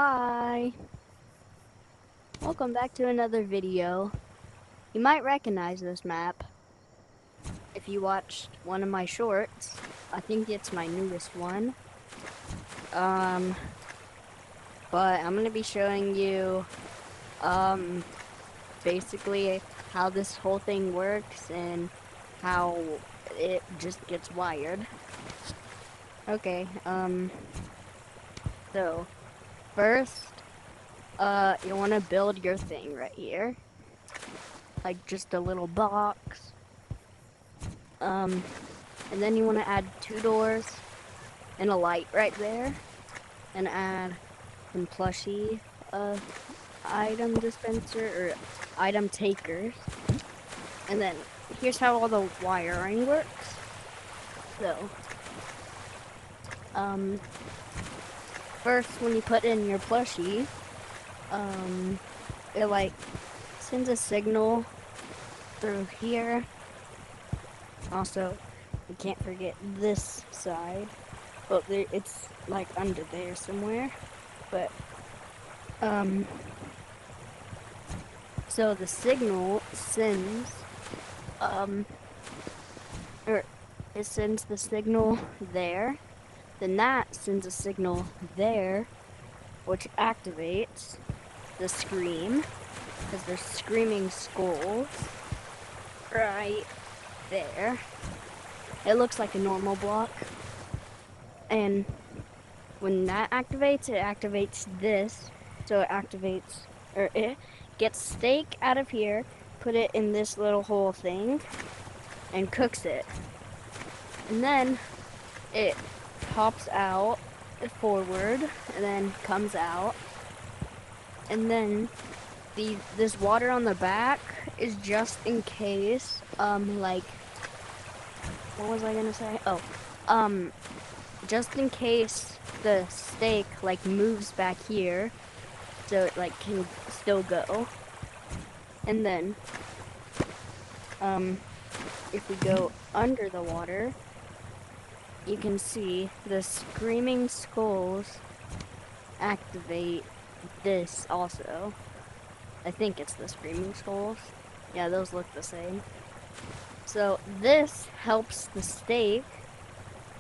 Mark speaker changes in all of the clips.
Speaker 1: Hi, welcome back to another video. You might recognize this map if you watched one of my shorts. I think it's my newest one. Um, but I'm gonna be showing you, basically how this whole thing works and how it just gets wired. Okay, so first, you wanna build your thing right here. Like just a little box. Um, and then you want to add 2 doors and a light right there, and add some plushie item dispenser or item takers. And then here's how all the wiring works. So, um, first when you put in your plushie, it like sends a signal through here. Also, you can't forget this side. Well, it's like under there somewhere. But, so the signal sends, or it sends the signal there. Then that sends a signal there, which activates the scream, because there's screaming skulls right there. It looks like a normal block. And when that activates, it activates this. So it activates, or it gets steak out of here, put it in this little whole thing, and cooks it. And then it pops out forward, and then comes out. And then this water on the back is just in case, like, what was I gonna say? Oh, just in case the steak, like, moves back here, so it, like, can still go. And then, if we go under the water, you can see the screaming skulls activate this also. I think it's the screaming skulls. Yeah, those look the same. So this helps the steak.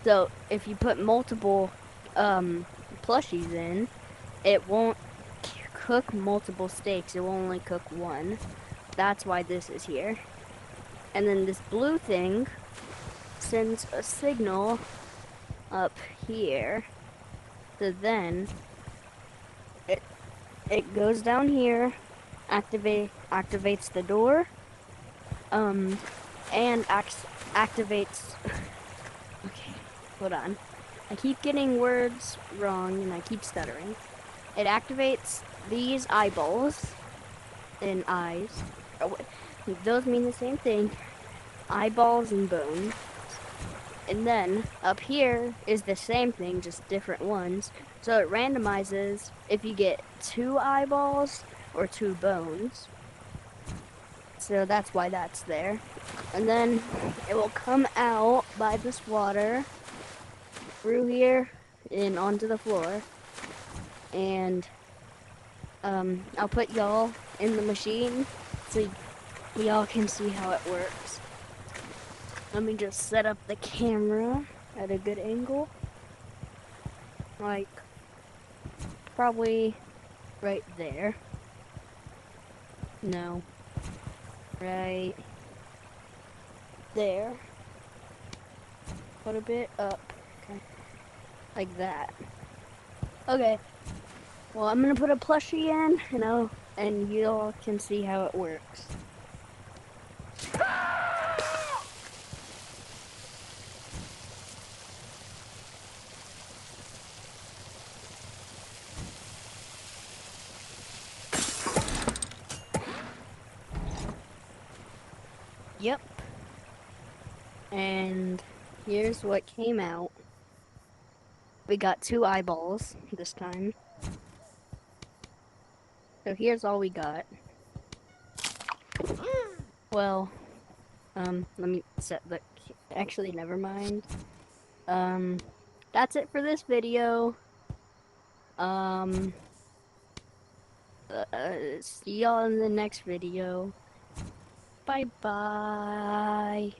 Speaker 1: So if you put multiple plushies in, it won't cook multiple steaks. It will only cook one. That's why this is here. And then this blue thing sends a signal up here. So then it goes down here, activates the door, and activates. Okay, hold on. I keep getting words wrong and I keep stuttering. It activates these eyeballs and eyes. Oh, those mean the same thing. Eyeballs and bones. And then up here is the same thing, just different ones. So it randomizes if you get 2 eyeballs or 2 bones. So that's why that's there. And then it will come out by this water through here and onto the floor. And I'll put y'all in the machine so y'all can see how it works. Let me just set up the camera at a good angle. Like, probably right there. No. Right there. Put a bit up. Okay. Like that. Okay. Well, I'm gonna put a plushie in, and y'all can see how it works. Yep. And here's what came out. We got 2 eyeballs this time. So here's all we got. Well, let me set the... Actually, never mind. That's it for this video. See y'all in the next video. Bye bye.